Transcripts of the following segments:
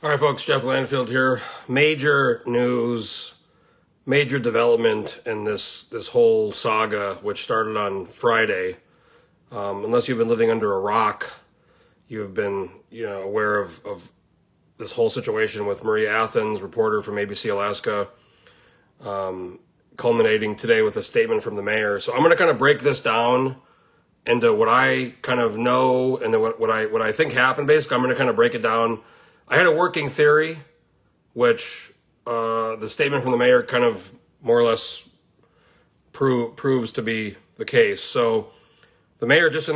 All right, folks, Jeff Landfield here. Major news, major development in this whole saga, which started on Friday. Unless you've been living under a rock, you've been aware of this whole situation with Maria Athens, reporter from ABC Alaska, culminating today with a statement from the mayor. So I'm going to kind of break this down into what I kind of know and then what I think happened. Basically, I'm going to kind of break it down. I had a working theory, which the statement from the mayor kind of more or less proves to be the case. So the mayor just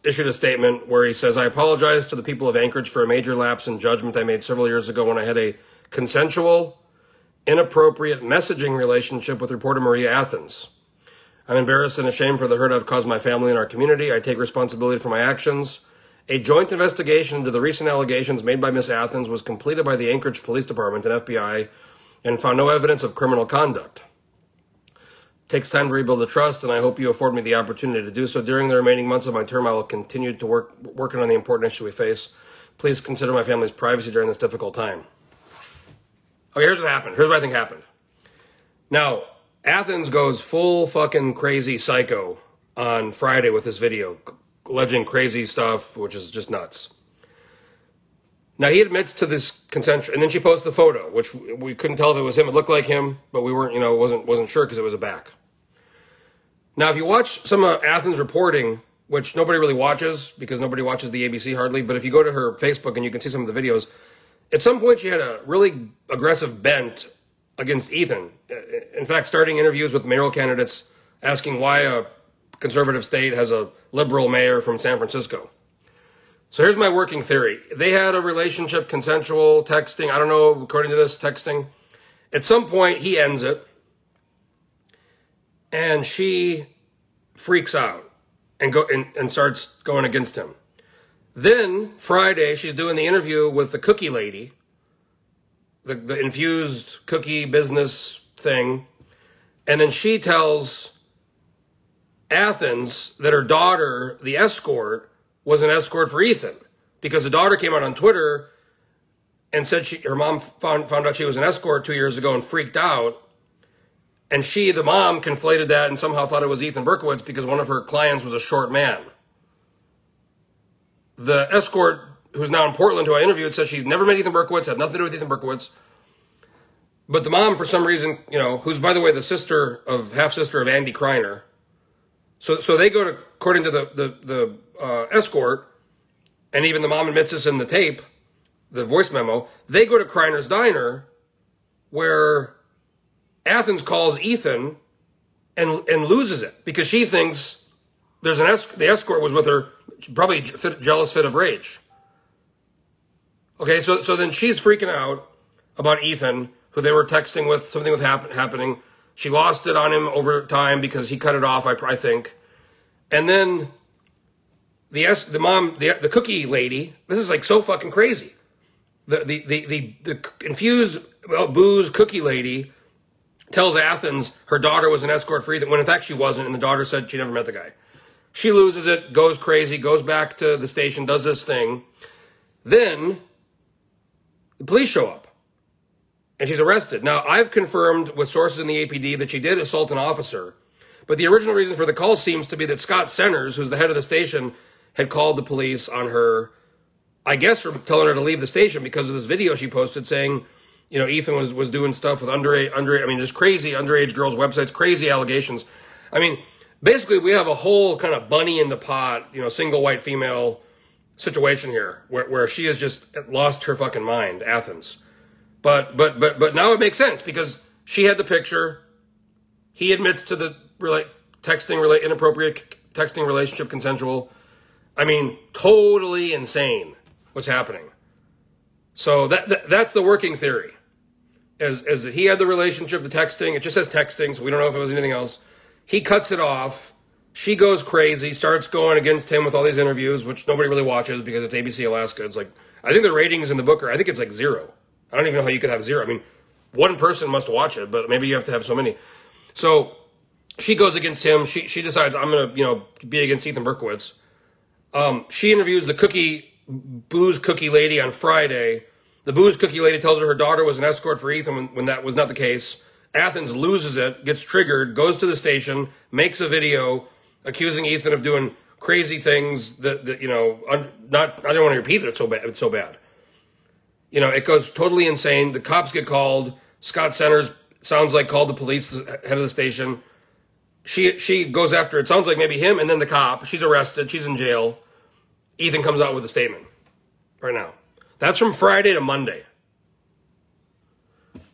issued a statement where he says, "I apologize to the people of Anchorage for a major lapse in judgment I made several years ago when I had a consensual, inappropriate messaging relationship with reporter Maria Athens. I'm embarrassed and ashamed for the hurt I've caused my family and our community. I take responsibility for my actions. A joint investigation into the recent allegations made by Ms. Athens was completed by the Anchorage Police Department and FBI and found no evidence of criminal conduct. It takes time to rebuild the trust, and I hope you afford me the opportunity to do so. During the remaining months of my term, I will continue to working on the important issue we face. Please consider my family's privacy during this difficult time." Okay, here's what happened. Here's what I think happened. Now, Athens goes full fucking crazy psycho on Friday with this video, alleging crazy stuff, which is just nuts. Now, he admits to this consensual, and then she posts the photo, which we couldn't tell if it was him. It looked like him, but we weren't, wasn't sure because it was a back. Now, if you watch some of Athens' reporting, which nobody really watches because nobody watches the ABC hardly, but if you go to her Facebook and you can see some of the videos, at some point she had a really aggressive bent against Ethan. In fact, starting interviews with mayoral candidates, asking why a conservative state has a liberal mayor from San Francisco. So here's my working theory. They had a relationship, consensual, texting, I don't know, according to this, texting. At some point, he ends it, and she freaks out and starts going against him. Then, Friday, she's doing the interview with the cookie lady, the infused cookie business thing, and then she tells Athens that her daughter, the escort, was an escort for Ethan, because the daughter came out on Twitter and said her mom found out she was an escort 2 years ago and freaked out, and the mom conflated that and somehow thought it was Ethan Berkowitz because one of her clients was a short man. The escort, who's now in Portland, who I interviewed, says she's never met Ethan Berkowitz, had nothing to do with Ethan Berkowitz. But the mom, for some reason, who's, by the way, the half-sister of Andy Kreiner. So they go to, according to the escort, and even the mom admits this in the tape, the voice memo, they go to Kreiner's Diner, where Athens calls Ethan and loses it, because she thinks the escort was with her, probably jealous fit of rage. Okay, so then she's freaking out about Ethan, who they were texting with, something was happening. She lost it on him over time because he cut it off, I think. And then the cookie lady, this is like so fucking crazy. The infused booze cookie lady tells Athens her daughter was an escort for Ethan, when in fact she wasn't, and the daughter said she never met the guy. She loses it, goes crazy, goes back to the station, does this thing. Then the police show up, and she's arrested. Now, I've confirmed with sources in the APD that she did assault an officer, but the original reason for the call seems to be that Scott Centers, who's the head of the station, had called the police on her, I guess for telling her to leave the station because of this video she posted saying, Ethan was doing stuff with just crazy underage girls' websites, crazy allegations. Basically, we have a whole kind of bunny in the pot, single white female situation here where she has just lost her fucking mind, Athens. But now it makes sense because she had the picture. He admits to the inappropriate texting relationship, consensual. Totally insane what's happening. So that's the working theory. As he had the relationship, the texting, it just says texting, so we don't know if it was anything else. He cuts it off. She goes crazy, starts going against him with all these interviews, which nobody really watches because it's ABC Alaska. It's like, I think the ratings in the book I think it's like 0. I don't even know how you could have 0. One person must watch it, but maybe you have to have so many. So she goes against him. She decides, I'm going to, be against Ethan Berkowitz. She interviews the booze cookie lady on Friday, The booze cookie lady tells her daughter was an escort for Ethan when that was not the case. Athens loses it, gets triggered, goes to the station, makes a video accusing Ethan of doing crazy things that you know, I don't want to repeat it, it's so bad. You know, it goes totally insane. The cops get called. Scott Centers, sounds like, called the police, the head of the station. She goes after, it sounds like maybe him and then the cop. She's arrested. She's in jail. Ethan comes out with a statement right now. That's from Friday to Monday.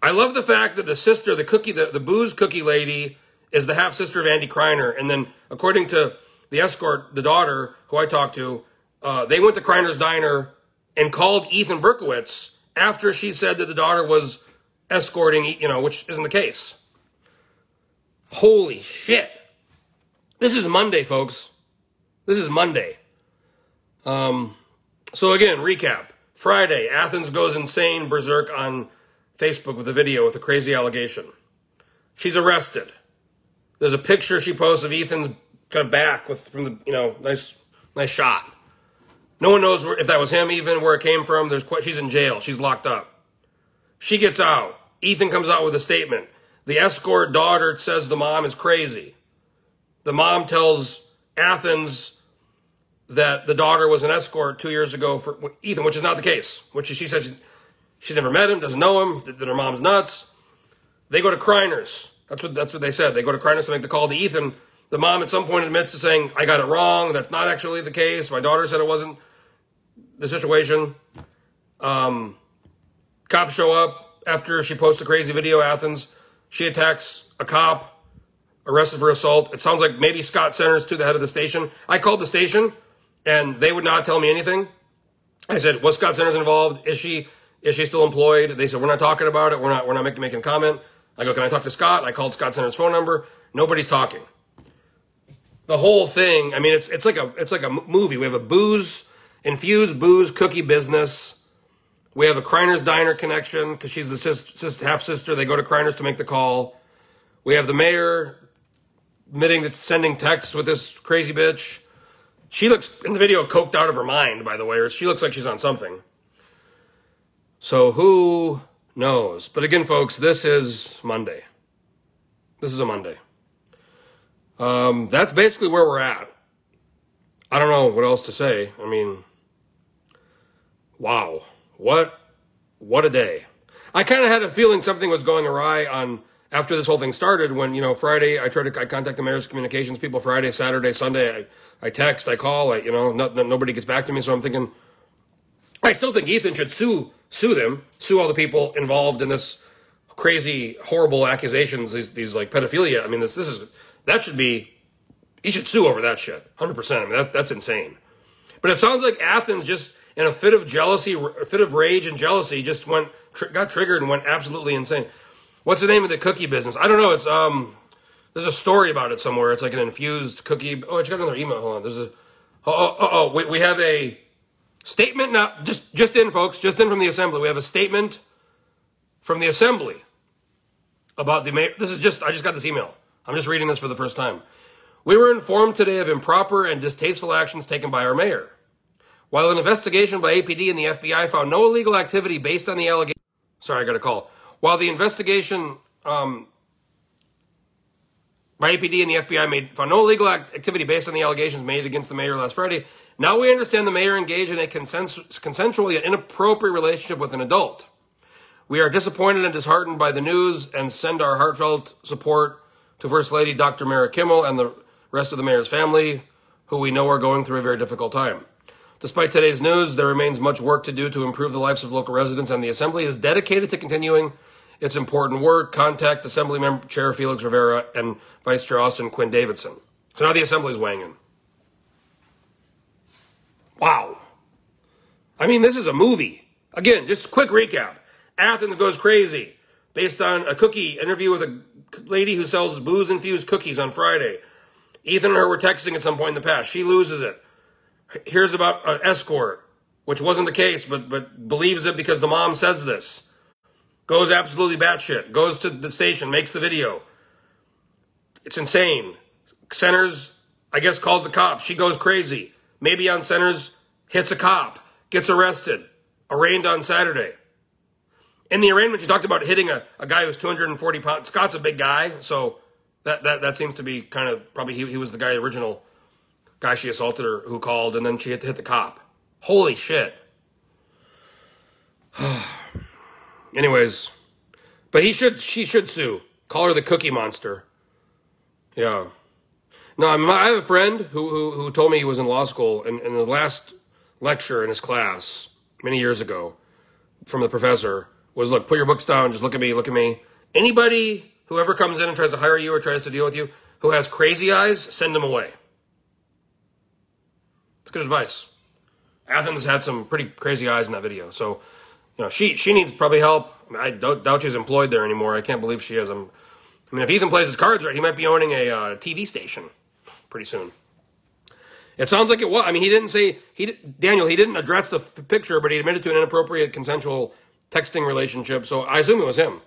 I love the fact that the sister, the booze cookie lady, is the half-sister of Andy Kreiner. And then, according to the escort, the daughter, who I talked to, they went to Kreiner's Diner and called Ethan Berkowitz after she said that the daughter was escorting, you know, which isn't the case. Holy shit. This is Monday, folks. This is Monday. So again, recap. Friday, Athens goes insane, berserk on Facebook with a video with a crazy allegation. She's arrested. There's a picture she posts of Ethan's kind of back from the, you know, nice shot. No one knows if that was him even, where it came from. She's in jail. She's locked up. She gets out. Ethan comes out with a statement. The escort daughter says the mom is crazy. The mom tells Athens that the daughter was an escort 2 years ago for Ethan, which is not the case. Which she said she never met him, doesn't know him, that her mom's nuts. They go to Kreiner's. That's what they said. They go to Kreiner's to make the call to Ethan. The mom at some point admits to saying, I got it wrong. That's not actually the case. My daughter said it wasn't the situation. Cops show up after she posts a crazy video, Athens. She attacks a cop, arrested for assault. It sounds like maybe Scott Centers, to the head of the station. I called the station, and they would not tell me anything. I said, was Scott Centers involved? Is she still employed? They said, we're not talking about it. We're not making a comment. I go, can I talk to Scott? I called Scott Centers' phone number. Nobody's talking. The whole thing, I mean, it's like a movie. We have a infused booze cookie business. We have a Kreiner's Diner connection because she's the half-sister. They go to Kreiner's to make the call. We have the mayor admitting to sending texts with this crazy bitch. She looks, in the video, coked out of her mind, by the way, or she looks like she's on something. So who knows? But again, folks, this is Monday. This is a Monday. That's basically where we're at. I don't know what else to say. I mean, wow. What a day. I kind of had a feeling something was going awry after this whole thing started when, you know, Friday, I contact the mayor's communications people Friday, Saturday, Sunday. I text, I call, nobody gets back to me. So I'm thinking, I still think Ethan should sue them, sue all the people involved in this crazy, horrible accusations, these like pedophilia. I mean, he should sue over that shit. 100%. I mean, that's insane. But it sounds like Athens just, in a fit of jealousy, a fit of rage and jealousy, just got triggered and went absolutely insane. What's the name of the cookie business? I don't know. It's there's a story about it somewhere. It's like an infused cookie. Oh, I just got another email. Hold on. We have a statement now. Just in, folks. Just in from the assembly. We have a statement from the assembly about the mayor. I just got this email. I'm just reading this for the first time. We were informed today of improper and distasteful actions taken by our mayor. While an investigation by APD and the FBI found no illegal activity based on the allegation... Sorry, I got a call. While the investigation by APD and the FBI found no illegal activity based on the allegations made against the mayor last Friday, now we understand the mayor engaged in a consensual yet inappropriate relationship with an adult. We are disappointed and disheartened by the news and send our heartfelt support to First Lady Dr. Mara Kimmel and the rest of the mayor's family, who we know are going through a very difficult time. Despite today's news, there remains much work to do to improve the lives of local residents, and the Assembly is dedicated to continuing its important work. Contact Assembly Member Chair Felix Rivera and Vice Chair Austin Quinn Davidson. So now the Assembly's weighing in. Wow. I mean, this is a movie. Again, just a quick recap. Athens goes crazy based on a cookie interview with a lady who sells booze-infused cookies on Friday. Ethan and her were texting at some point in the past. She loses it. Here's about an escort, which wasn't the case, but believes it because the mom says this. Goes absolutely batshit. Goes to the station, makes the video. It's insane. Centers, I guess, calls the cops. She goes crazy. Maybe on Centers, hits a cop, gets arrested, arraigned on Saturday. in the arraignment, she talked about hitting a guy who's 240 pounds. Scott's a big guy, so that seems to be kind of probably he was the guy, original guy she assaulted her, who called, and then she hit the cop. Holy shit. Anyways, but she should sue. Call her the Cookie Monster. Yeah. No, I have a friend who told me he was in law school, and in the last lecture in his class many years ago from the professor was, look, put your books down, just look at me. Anybody who ever comes in and tries to hire you or tries to deal with you who has crazy eyes, send them away. It's good advice. Athens had some pretty crazy eyes in that video, so she needs probably help. I doubt she's employed there anymore. I can't believe she is. I mean, if Ethan plays his cards right, he might be owning a TV station pretty soon. It sounds like it was. I mean, he didn't say, Daniel, he didn't address the picture, but he admitted to an inappropriate consensual texting relationship, so I assume it was him.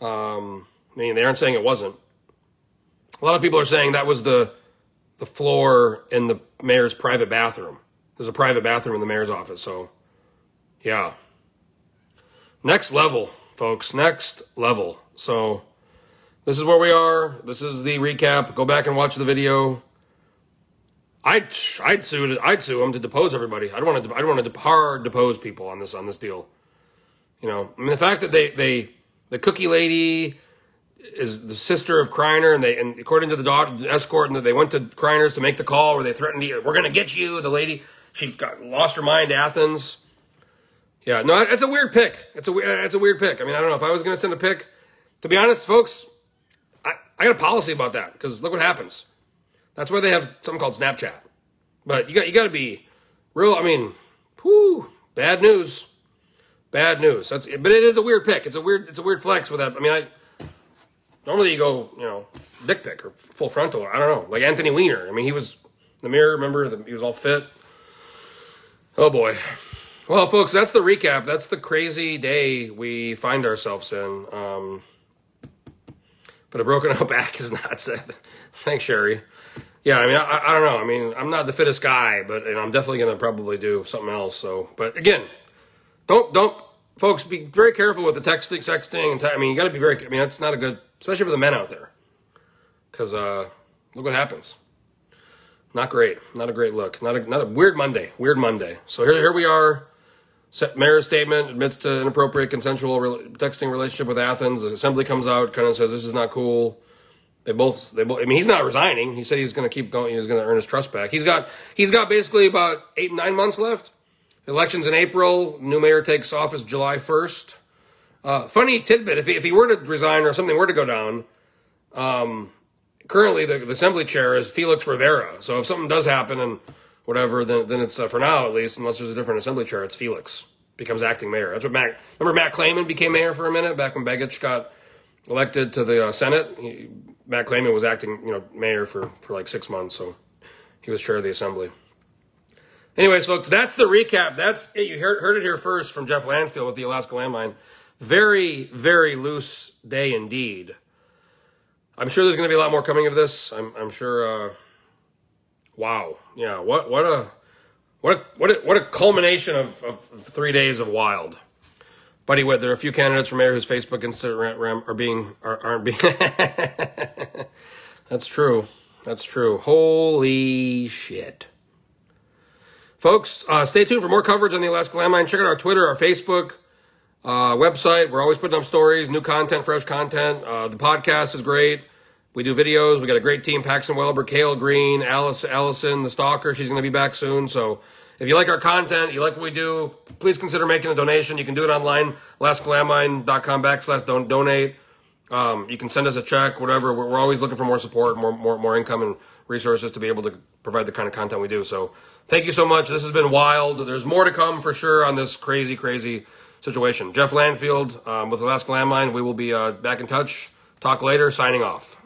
I mean, they aren't saying it wasn't. A lot of people are saying that was the floor in the mayor's private bathroom. There's a private bathroom in the mayor's office, so yeah. Next level, folks, next level. So this is where we are. This is the recap. Go back and watch the video. I'd sue him to depose everybody. I'd want to hard depose people on this deal. I mean, the fact that the cookie lady is the sister of Kreiner, and according to the escort, and that they went to Kreiner's to make the call where they threatened, we're going to get you. The lady, she lost her mind to Athens. Yeah, no, it's a weird pick. It's a weird pick. I mean, I don't know if I was going to send a pick. To be honest, folks, I got a policy about that, because look what happens. That's why they have something called Snapchat. But you got to be real. I mean, bad news. Bad news. But it is a weird pick. It's a weird flex with that. I mean, normally you go, dick pic or full frontal. Or I don't know, like Anthony Weiner. I mean, he was in the mirror. Remember, he was all fit. Oh boy. Well, folks, that's the recap. That's the crazy day we find ourselves in. But a broken out back is not said. Thanks, Sherry. Yeah, I mean, I don't know. I mean, I'm not the fittest guy, but I'm definitely going to probably do something else. So, but again, don't, folks, be very careful with the texting, sexting, and I mean, you got to be very. I mean, that's not a good, especially for the men out there, because look what happens. Not great. Not a great look. Not a weird Monday. Weird Monday. So here we are. Mayor's statement admits to inappropriate consensual texting relationship with Athens. The assembly comes out, kind of says this is not cool. They both. I mean, he's not resigning. He said he's going to keep going. He's going to earn his trust back. He's got basically about 8-9 months left. Elections in April. New mayor takes office July 1st. Funny tidbit: if he were to resign or something were to go down, currently the assembly chair is Felix Rivera. So if something does happen and whatever, then it's for now at least, unless there's a different assembly chair, it's Felix becomes acting mayor. That's what remember Matt Clayman became mayor for a minute back when Begich got elected to the Senate. Matt Clayman was acting, mayor for like 6 months, so he was chair of the assembly. Anyways, folks, that's the recap. That's it. You heard it here first from Jeff Landfield with the Alaska landmine. Very, very loose day indeed. I'm sure there's going to be a lot more coming of this. I'm sure. Wow, yeah. What a culmination of 3 days of wild. Buddy Witt, there are a few candidates for mayor whose Facebook Instagram aren't being. That's true. That's true. Holy shit. Folks, stay tuned for more coverage on the Alaska landmine. Check out our Twitter, our Facebook, website. We're always putting up stories, new content, fresh content. The podcast is great. We do videos. We got a great team: Paxton Welber, Kale Green, Allison, the Stalker. She's going to be back soon. So if you like our content, you like what we do, please consider making a donation. You can do it online, alaskalandmine.com/donate. You can send us a check, whatever. We're always looking for more support, more income and resources to be able to provide the kind of content we do. So thank you so much. This has been wild. There's more to come for sure on this crazy, crazy situation. Jeff Landfield with Alaska Landmine. We will be back in touch. Talk later. Signing off.